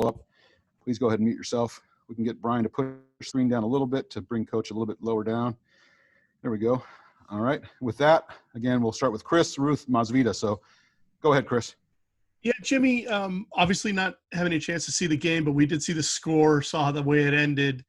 up, please go ahead and mute yourself. We can get Brian to push the screen down a little bit to bring Coach a little bit lower down. There we go. All right. With that, again, we'll start with Chris, Ruth, Masvidal. So go ahead, Chris. Yeah, Jimmy, obviously not having a chance to see the game, but we did see the score, saw the way it ended.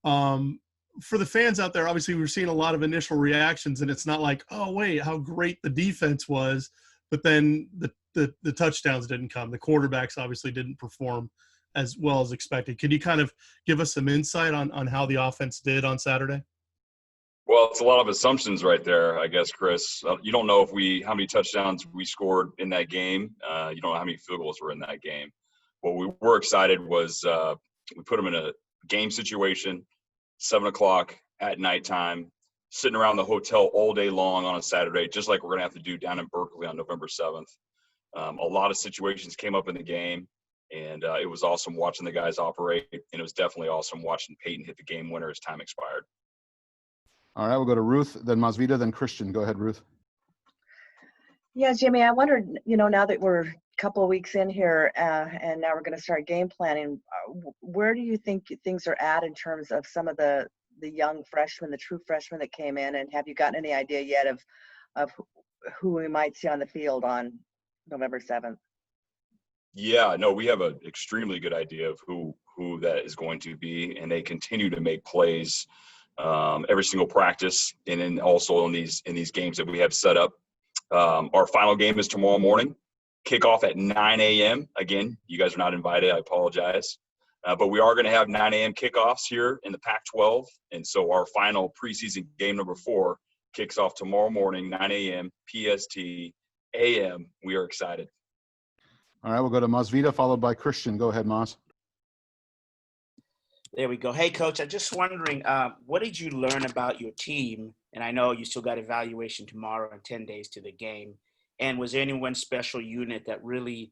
For the fans out there, obviously we're seeing a lot of initial reactions, and it's not like, oh, wait, how great the defense was, but then the touchdowns didn't come. The quarterbacks obviously didn't perform as well as expected. Can you kind of give us some insight on how the offense did on Saturday? Well, it's a lot of assumptions right there, I guess, Chris. You don't know how many touchdowns we scored in that game. You don't know how many field goals were in that game. What we were excited was we put them in a game situation, 7 o'clock at nighttime, sitting around the hotel all day long on a Saturday, just like we're going to have to do down in Berkeley on November 7th. A lot of situations came up in the game, and it was awesome watching the guys operate, and it was definitely awesome watching Peyton hit the game winner as time expired. All right, we'll go to Ruth, then Masvidal, then Christian. Go ahead, Ruth. Yeah, Jimmy, I wondered, now that we're a couple of weeks in here and now we're going to start game planning, where do you think things are at in terms of some of the young freshmen, the true freshmen that came in, and have you gotten any idea yet of who we might see on the field on November 7th? Yeah, no, we have an extremely good idea of who that is going to be, and they continue to make plays every single practice, and then also in these games that we have set up. Our final game is tomorrow morning, kickoff at 9 a.m. Again, you guys are not invited. I apologize. But we are going to have 9 a.m. kickoffs here in the Pac-12. And so our final preseason game number 4 kicks off tomorrow morning, 9 a.m. PST a.m. We are excited. All right, we'll go to Masvidal, followed by Christian. Go ahead, Mas. There we go. Hey, Coach, I'm just wondering, what did you learn about your team? And I know you still got evaluation tomorrow and 10 days to the game. And was there any one special unit that really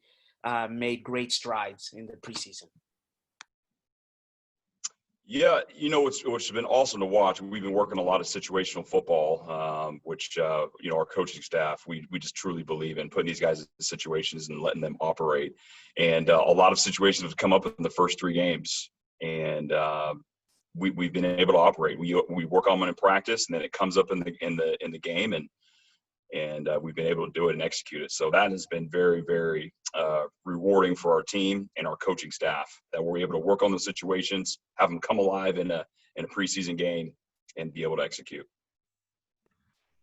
made great strides in the preseason? Yeah, which has been awesome to watch. We've been working a lot of situational football, which, our coaching staff, we just truly believe in putting these guys in situations and letting them operate. And a lot of situations have come up in the first 3 games. And we've been able to operate. We work on them in practice, and then it comes up in the game, and we've been able to do it and execute it. So that has been very, very rewarding for our team and our coaching staff, that we're able to work on those situations, have them come alive in a preseason game, and be able to execute.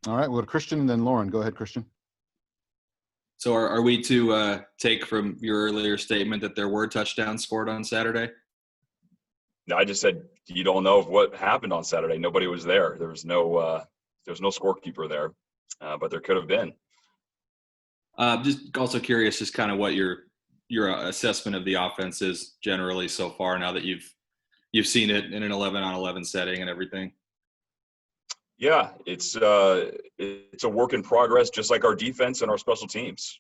All right, we'll go to Christian, then Lauren. Go ahead, Christian. So are we to take from your earlier statement that there were touchdowns scored on Saturday? I just said you don't know what happened on Saturday. Nobody was there. There was no scorekeeper there, but there could have been. Just also curious, just kind of what your assessment of the offense is generally so far, now that you've seen it in an 11-on-11 setting and everything. Yeah, it's a work in progress, just like our defense and our special teams.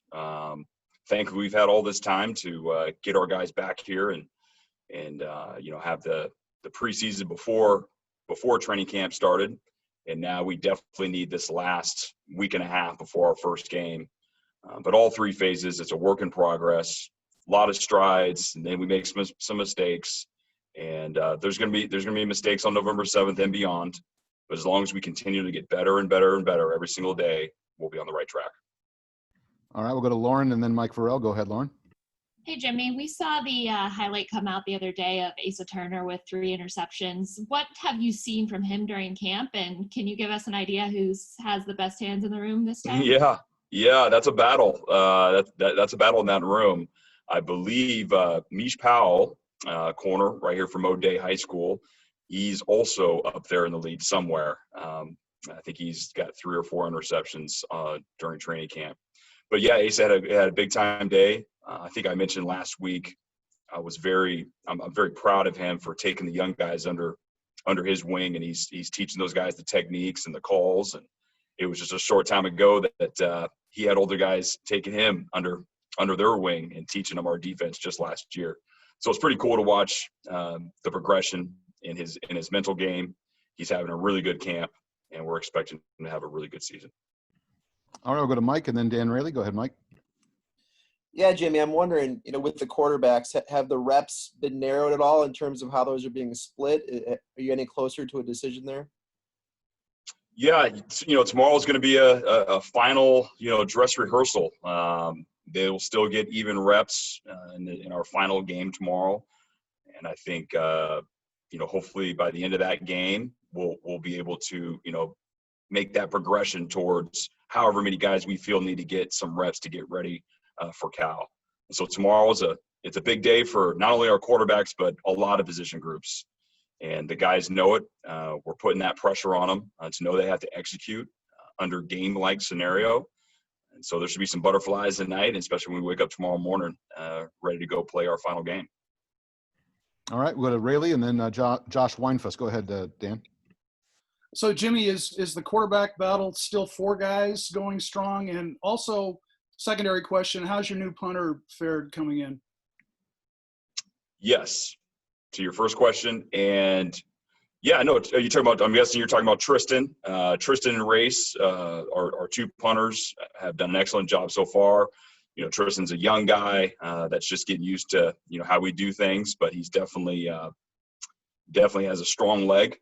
Thankfully, we've had all this time to get our guys back here and have the preseason before training camp started. And now we definitely need this last week and a half before our first game. But all 3 phases, it's a work in progress, a lot of strides, and then we make some mistakes. And there's going to be mistakes on November 7th and beyond. But as long as we continue to get better and better and better every single day, we'll be on the right track. All right, we'll go to Lauren and then Mike Farrell. Go ahead, Lauren. Hey, Jimmy, we saw the highlight come out the other day of Asa Turner with 3 interceptions. What have you seen from him during camp, and can you give us an idea who has the best hands in the room this time? Yeah, that's a battle. That's a battle in that room. I believe Mish Powell, corner right here from O'Day High School, he's also up there in the lead somewhere. I think he's got 3 or 4 interceptions during training camp. But yeah, Asa had a big time day. I think I mentioned last week, I'm very proud of him for taking the young guys under his wing, and he's teaching those guys the techniques and the calls. And it was just a short time ago that he had older guys taking him under their wing and teaching them our defense just last year. So it's pretty cool to watch the progression in his mental game. He's having a really good camp, and we're expecting him to have a really good season. All right, we'll go to Mike and then Dan Rayleigh. Go ahead, Mike. Yeah, Jimmy, I'm wondering, with the quarterbacks, have the reps been narrowed at all in terms of how those are being split? Are you any closer to a decision there? Yeah, tomorrow's going to be a final, dress rehearsal. They will still get even reps in our final game tomorrow, and I think hopefully by the end of that game, we'll be able to make that progression towards however many guys we feel need to get some reps to get ready for Cal. And so tomorrow it's a big day for not only our quarterbacks but a lot of position groups. And the guys know it. We're putting that pressure on them to know they have to execute under game-like scenario. And so there should be some butterflies at night, especially when we wake up tomorrow morning ready to go play our final game. All right, we'll go to Rayleigh and then Josh Weinfuss. Go ahead, Dan. So, Jimmy, is the quarterback battle still 4 guys going strong? And also, secondary question, how's your new punter fared coming in? Yes, to your first question. And yeah, no, I'm guessing you're talking about Tristan. Tristan and Race, our 2 punters, have done an excellent job so far. Tristan's a young guy that's just getting used to, how we do things, but he's definitely has a strong leg.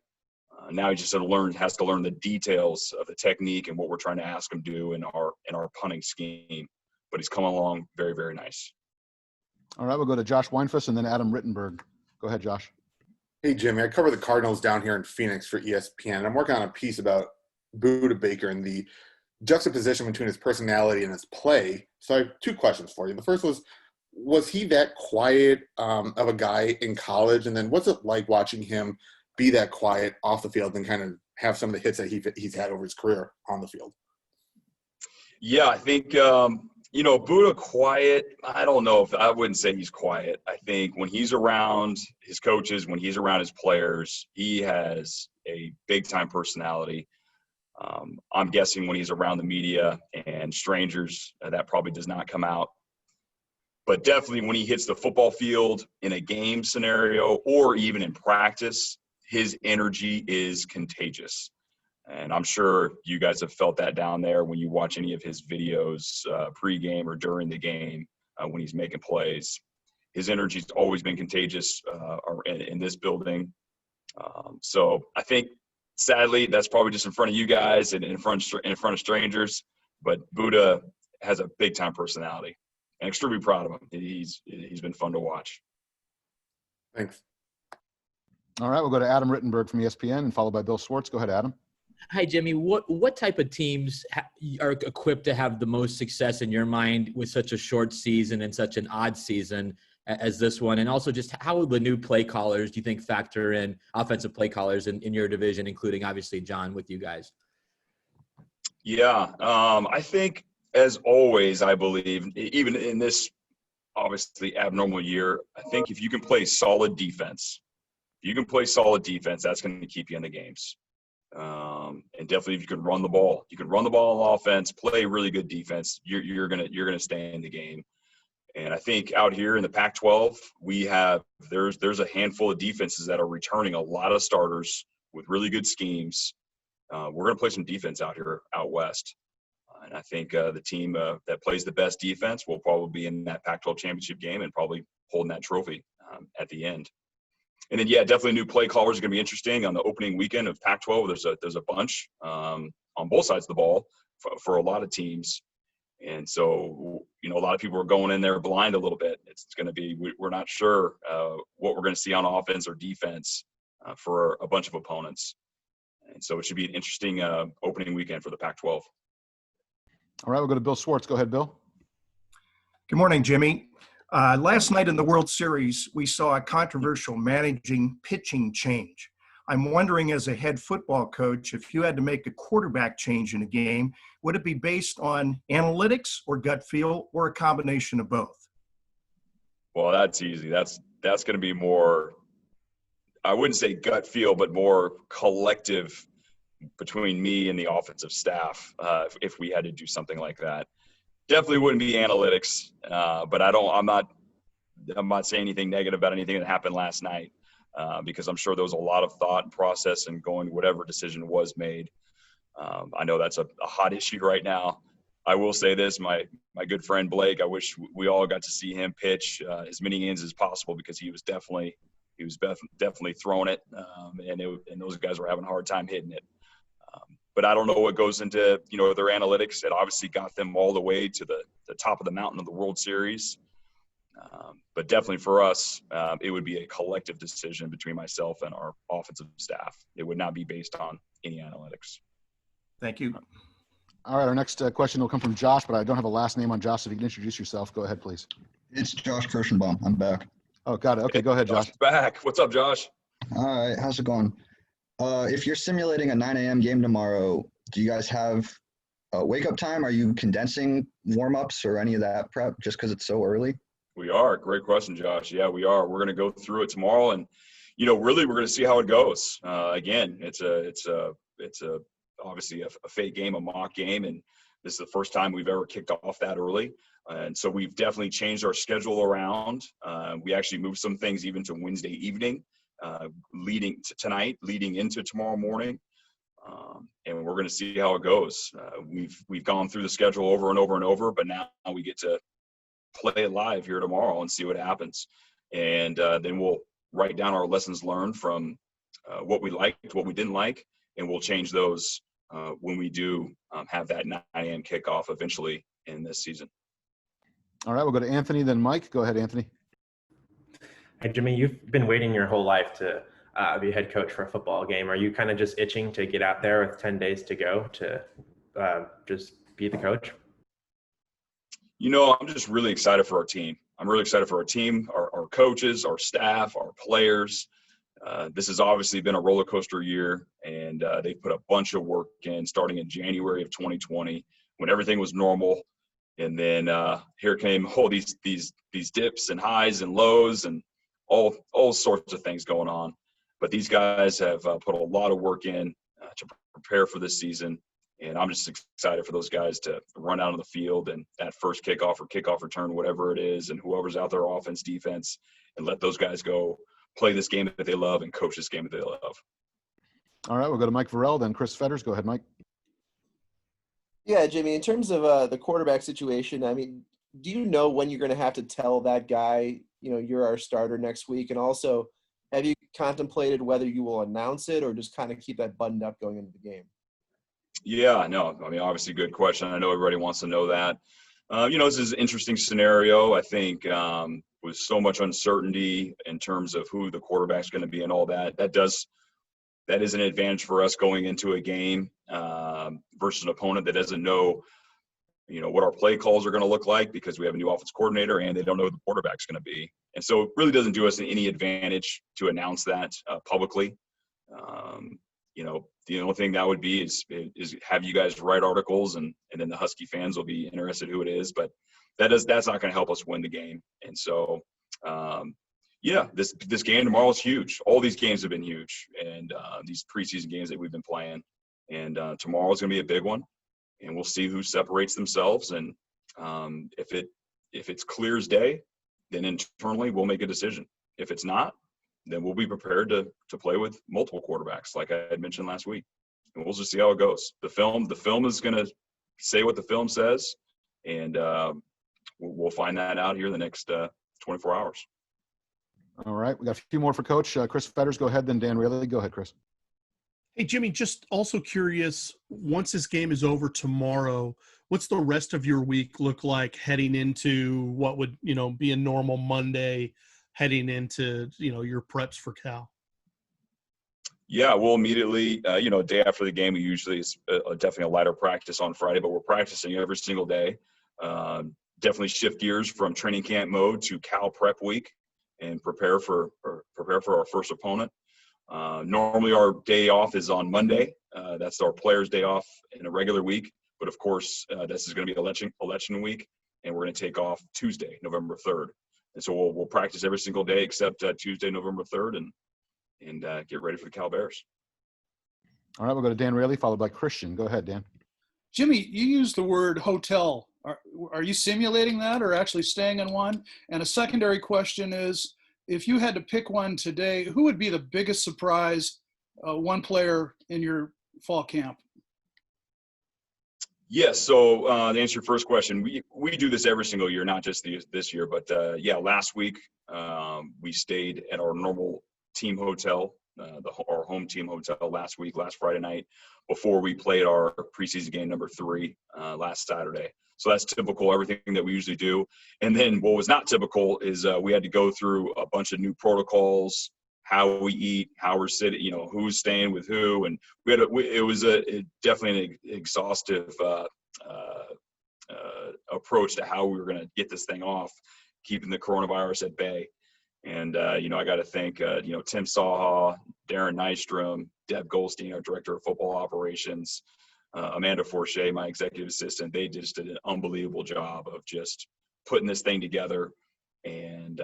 Now he just has to learn the details of the technique and what we're trying to ask him to do in our punting scheme. But he's coming along very, very nice. All right, we'll go to Josh Weinfuss and then Adam Rittenberg. Go ahead, Josh. Hey, Jimmy, I cover the Cardinals down here in Phoenix for ESPN. I'm working on a piece about Budda Baker and the juxtaposition between his personality and his play. So I have 2 questions for you. The first was he that quiet of a guy in college? And then what's it like watching him be that quiet off the field and kind of have some of the hits that he's had over his career on the field? Yeah, I think, Budda quiet, I don't know I wouldn't say he's quiet. I think when he's around his coaches, when he's around his players, he has a big-time personality. I'm guessing when he's around the media and strangers, that probably does not come out. But definitely when he hits the football field in a game scenario or even in practice, his energy is contagious. And I'm sure you guys have felt that down there when you watch any of his videos pregame or during the game when he's making plays. His energy's always been contagious in this building. So I think, sadly, that's probably just in front of you guys and in front of strangers. But Budda has a big-time personality, and extremely proud of him. He's been fun to watch. Thanks. All right, we'll go to Adam Rittenberg from ESPN and followed by Bill Swartz. Go ahead, Adam. Hi, Jimmy. What type of teams are equipped to have the most success in your mind with such a short season and such an odd season as this one? And also just how will the new play callers, do you think, factor in offensive play callers in your division, including obviously John with you guys? Yeah, I think as always, I believe, even in this obviously abnormal year, I think if you can play solid defense, that's going to keep you in the games. And definitely if you can run the ball, on offense, play really good defense, you're gonna stay in the game. And I think out here in the Pac-12, there's a handful of defenses that are returning a lot of starters with really good schemes. We're going to play some defense out here out west. And I think the team that plays the best defense will probably be in that Pac-12 championship game and probably holding that trophy at the end. And then, yeah, definitely new play callers are going to be interesting on the opening weekend of Pac-12. There's a bunch on both sides of the ball for a lot of teams. And so, a lot of people are going in there blind a little bit. It's going to be, we're not sure what we're going to see on offense or defense for a bunch of opponents. And so it should be an interesting opening weekend for the Pac-12. All right, we'll go to Bill Swartz. Go ahead, Bill. Good morning, Jimmy. Last night in the World Series, we saw a controversial managing pitching change. I'm wondering, as a head football coach, if you had to make a quarterback change in a game, would it be based on analytics or gut feel or a combination of both? Well, that's easy. That's going to be more, I wouldn't say gut feel, but more collective between me and the offensive staff if we had to do something like that. Definitely wouldn't be analytics, but I'm not saying anything negative about anything that happened last night because I'm sure there was a lot of thought and process and going whatever decision was made. I know that's a hot issue right now. I will say this, my good friend Blake, I wish we all got to see him pitch as many innings as possible, because he was definitely throwing it, and those guys were having a hard time hitting it. But I don't know what goes into, their analytics. It obviously got them all the way to the top of the mountain of the World Series. But definitely for us, it would be a collective decision between myself and our offensive staff. It would not be based on any analytics. Thank you. All right, our next question will come from Josh, but I don't have a last name on Josh. So if you can introduce yourself, go ahead, please. It's Josh Kirschenbaum. I'm back. Oh, got it. Okay, go ahead, Josh. Back. What's up, Josh? All right, how's it going? If you're simulating a 9 a.m. game tomorrow, do you guys have a wake-up time? Are you condensing warm-ups or any of that prep just because it's so early? We are. Great question, Josh. Yeah, we are. We're going to go through it tomorrow, and really, we're going to see how it goes. Again, it's obviously a fake game, a mock game, and this is the first time we've ever kicked off that early. And so we've definitely changed our schedule around. We actually moved some things even to Wednesday evening, leading to tonight, leading into tomorrow morning. And we're going to see how it goes. We've gone through the schedule over and over and over, but now we get to play it live here tomorrow and see what happens. And then we'll write down our lessons learned from what we liked, what we didn't like, and we'll change those when we do have that 9 a.m. kickoff eventually in this season. All right, we'll go to Anthony, then Mike. Go ahead, Anthony. Hey, Jimmy, you've been waiting your whole life to be head coach for a football game. Are you kind of just itching to get out there with 10 days to go to just be the coach? I'm just really excited for our team. I'm really excited for our team, our coaches, our staff, our players. This has obviously been a roller coaster year, and they've put a bunch of work in starting in January of 2020 when everything was normal. And then here came these dips and highs and lows and all sorts of things going on. But these guys have put a lot of work in to prepare for this season. And I'm just excited for those guys to run out on the field and that first kickoff or kickoff return, whatever it is, and whoever's out there, offense, defense, and let those guys go play this game that they love and coach this game that they love. All right, we'll go to Mike Varell, then Chris Fetters. Go ahead, Mike. Yeah, Jimmy, in terms of the quarterback situation, I mean, do you know when you're going to have to tell that guy, you're our starter next week? And also, have you contemplated whether you will announce it or just kind of keep that buttoned up going into the game? Yeah, no, I mean, obviously good question. I know everybody wants to know that. This is an interesting scenario. I think with so much uncertainty in terms of who the quarterback's going to be and all that, that is an advantage for us going into a game versus an opponent that doesn't know, what our play calls are going to look like, because we have a new offense coordinator and they don't know who the quarterback's going to be. And so it really doesn't do us any advantage to announce that publicly. The only thing that would be is have you guys write articles and then the Husky fans will be interested who it is, but that's not going to help us win the game. And so, this game tomorrow is huge. All these games have been huge, and these preseason games that we've been playing, and tomorrow is going to be a big one, and we'll see who separates themselves. And if it's clear as day, then internally we'll make a decision. If it's not, then we'll be prepared to play with multiple quarterbacks, like I had mentioned last week, and we'll just see how it goes. The film is going to say what the film says, and we'll find that out here in the next 24 hours. All right, we got a few more for Coach. Chris Fetters, go ahead, then Dan Rayleigh. Go ahead, Chris. Hey, Jimmy, just also curious, once this game is over tomorrow, what's the rest of your week look like heading into what would, be a normal Monday, heading into, your preps for Cal? Yeah, we'll immediately, day after the game, we usually is definitely a lighter practice on Friday, but we're practicing every single day. Definitely shift gears from training camp mode to Cal prep week and prepare for our first opponent. Normally our day off is on Monday. That's our players' day off in a regular week. But of course, this is going to be election week, and we're going to take off Tuesday, November 3rd. And so we'll practice every single day except Tuesday, November 3rd, and get ready for the Cal Bears. All right, we'll go to Dan Rayleigh, followed by Christian. Go ahead, Dan. Jimmy, you used the word hotel. Are you simulating that or actually staying in one? And a secondary question is, if you had to pick one today, who would be the biggest surprise, one player in your fall camp? Yes. So to answer your first question, we do this every single year, not just this year, but yeah, last week we stayed at our normal team hotel, our home team hotel last Friday night, before we played our preseason game number 3 last Saturday. So that's typical, everything that we usually do. And then what was not typical is we had to go through a bunch of new protocols, how we eat, how we're sitting, who's staying with who. And it was definitely an exhaustive approach to how we were going to get this thing off, keeping the coronavirus at bay. And, I got to thank, Tim Saha, Darren Nystrom, Deb Goldstein, our director of football operations, Amanda Forche, my executive assistant. They just did an unbelievable job of just putting this thing together, and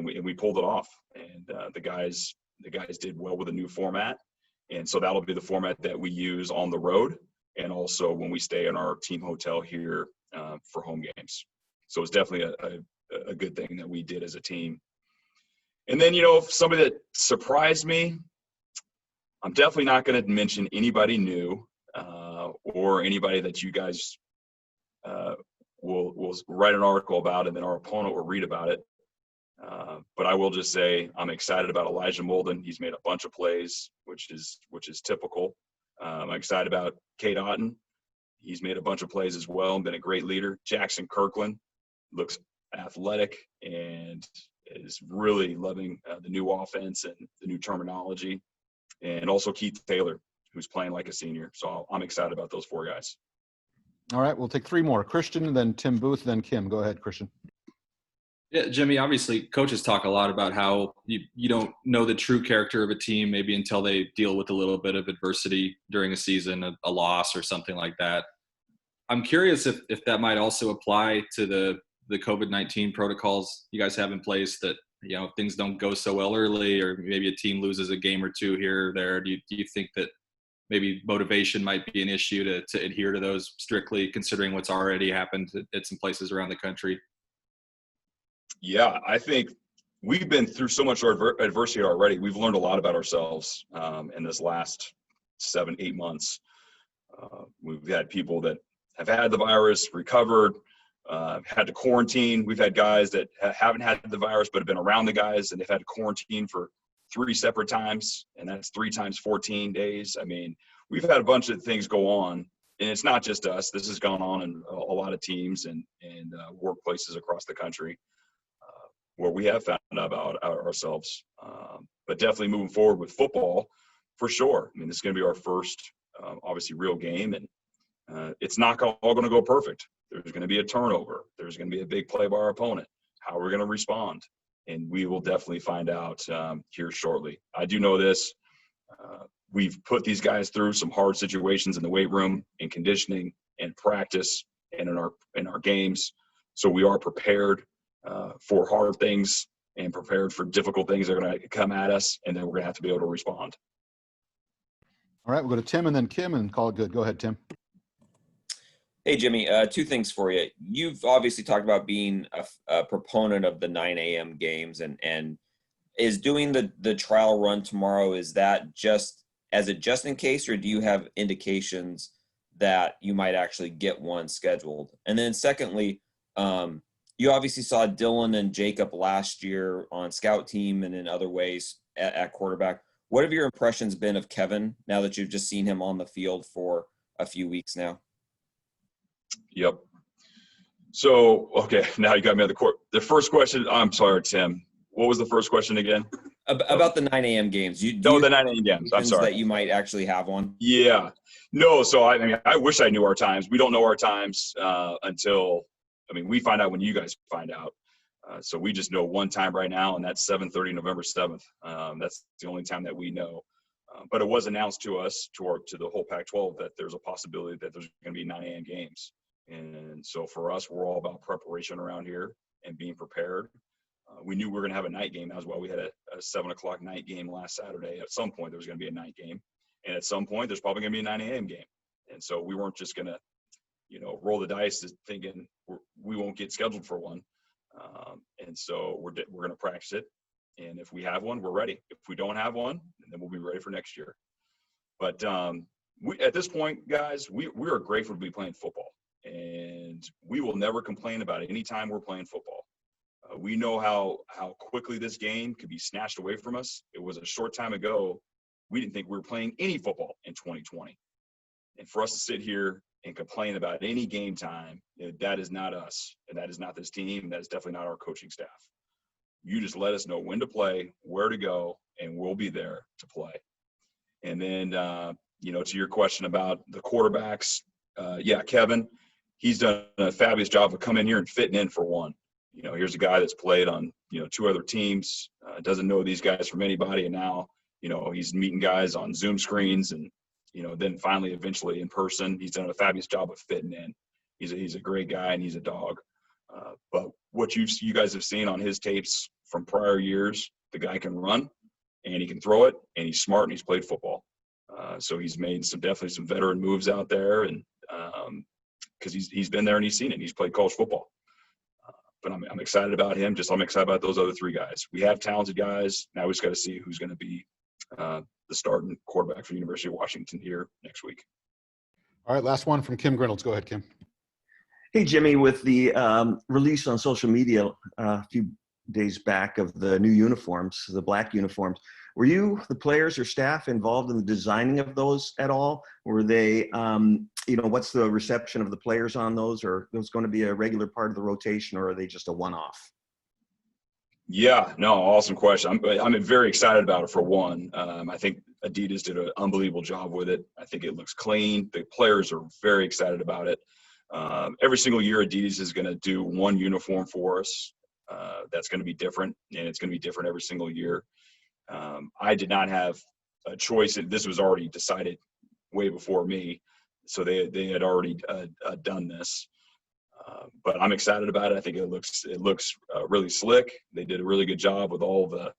we pulled it off. And the guys did well with the new format, and so that'll be the format that we use on the road, and also when we stay in our team hotel here for home games. So it's definitely a good thing that we did as a team. And then, somebody that surprised me, I'm definitely not going to mention anybody new or anybody that you guys will write an article about and then our opponent will read about it. But I will just say I'm excited about Elijah Molden. He's made a bunch of plays, which is typical. I'm excited about Kate Otten. He's made a bunch of plays as well and been a great leader. Jackson Kirkland looks athletic and is really loving the new offense and the new terminology. And also Keith Taylor, who's playing like a senior. So I'm excited about those 4 guys. All right, we'll take 3 more. Christian, then Tim Booth, then Kim. Go ahead, Christian. Yeah, Jimmy, obviously coaches talk a lot about how you don't know the true character of a team maybe until they deal with a little bit of adversity during a season, a loss or something like that. I'm curious if that might also apply to the COVID-19 protocols you guys have in place, that, if things don't go so well early, or maybe a team loses a game or 2 here or there. Do you think that maybe motivation might be an issue to adhere to those strictly, considering what's already happened at some places around the country? Yeah, I think we've been through so much adversity already. We've learned a lot about ourselves in this last 7-8 months. We've had people that have had the virus, recovered, had to quarantine. We've had guys that haven't had the virus but have been around the guys, and they've had to quarantine for 3 separate times, and that's 3 times 14 days. I mean, we've had a bunch of things go on, and it's not just us. This has gone on in a lot of teams and workplaces across the country where we have found out about ourselves. But definitely moving forward with football, for sure. I mean, this is going to be our first, obviously, real game, and it's not all going to go perfect. There's going to be a turnover. There's going to be a big play by our opponent. How are we going to respond? And we will definitely find out here shortly. I do know this. We've put these guys through some hard situations in the weight room, in conditioning, and practice, and in our games. So we are prepared for hard things and prepared for difficult things that are going to come at us, and then we're going to have to be able to respond. All right, we'll go to Tim and then Kim and call it good. Go ahead, Tim. Hey, Jimmy, 2 things for you. You've obviously talked about being a proponent of the 9 a.m. games, and is doing the trial run tomorrow, is that just in case, or do you have indications that you might actually get one scheduled? And then secondly, you obviously saw Dylan and Jacob last year on scout team and in other ways at quarterback. What have your impressions been of Kevin now that you've just seen him on the field for a few weeks now? Yep. So, okay, now you got me on the court. The first question, I'm sorry, Tim. What was the first question again? About the 9 a.m. games. The 9 a.m. games. I'm sorry. That you might actually have one. Yeah. No, so I mean, I wish I knew our times. We don't know our times until, we find out when you guys find out. So we just know one time right now, and that's 7:30 November 7th. That's the only time that we know. But it was announced to us, to the whole Pac-12, that there's a possibility that there's going to be 9 a.m. games. And so for us, we're all about preparation around here and being prepared. We knew we were going to have a night game as well. We had a 7 o'clock night game last Saturday. At some point, there was going to be a night game. And at some point, there's probably going to be a 9 a.m. game. And so we weren't just going to, roll the dice thinking we won't get scheduled for one. And so we're going to practice it. And if we have one, we're ready. If we don't have one, then we'll be ready for next year. But at this point, guys, we are grateful to be playing football, and we will never complain about any time we're playing football. We know how quickly this game could be snatched away from us. It was a short time ago. We didn't think we were playing any football in 2020. And for us to sit here and complain about any game time, that is not us, and that is not this team. That is definitely not our coaching staff. You just let us know when to play, where to go, and we'll be there to play. And then, to your question about the quarterbacks, Kevin, he's done a fabulous job of coming here and fitting in for one. Here's a guy that's played on, 2 other teams, doesn't know these guys from anybody. And now, he's meeting guys on Zoom screens and, then finally, eventually in person. He's done a fabulous job of fitting in. He's a great guy and he's a dog. But what you guys have seen on his tapes from prior years, the guy can run and he can throw it and he's smart and he's played football. So he's made definitely some veteran moves out there, and because he's been there and he's seen it. He's played college football. But I'm excited about him. I'm excited about those other 3 guys. We have talented guys. Now we just got to see who's going to be the starting quarterback for the University of Washington here next week. All right, last one from Kim Grinolds. Go ahead, Kim. Hey, Jimmy, with the release on social media a few days back of the new uniforms, the black uniforms, were you, the players or staff, involved in the designing of those at all? Were they, what's the reception of the players on those? Or are those going to be a regular part of the rotation, or are they just a one-off? Yeah, no, awesome question. I'm very excited about it for one. I think Adidas did an unbelievable job with it. I think it looks clean. The players are very excited about it. Every single year, Adidas is going to do one uniform for us. That's going to be different, and it's going to be different every single year. I did not have a choice. This was already decided way before me, so they had already done this. But I'm excited about it. I think it looks really slick. They did a really good job with all the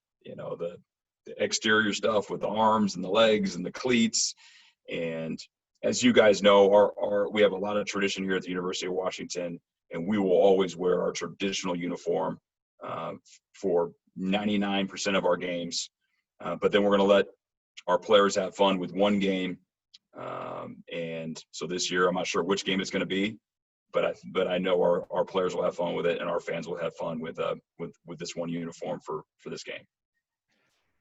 exterior stuff with the arms and the legs and the cleats. And as you guys know, we have a lot of tradition here at the University of Washington, and we will always wear our traditional uniform for 99% of our games. But then we're going to let our players have fun with one game. And so this year, I'm not sure which game it's going to be, but I know our players will have fun with it, and our fans will have fun with this one uniform for this game.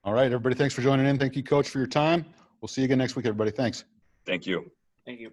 All right, everybody, thanks for joining in. Thank you, Coach, for your time. We'll see you again next week, everybody. Thanks. Thank you. Thank you.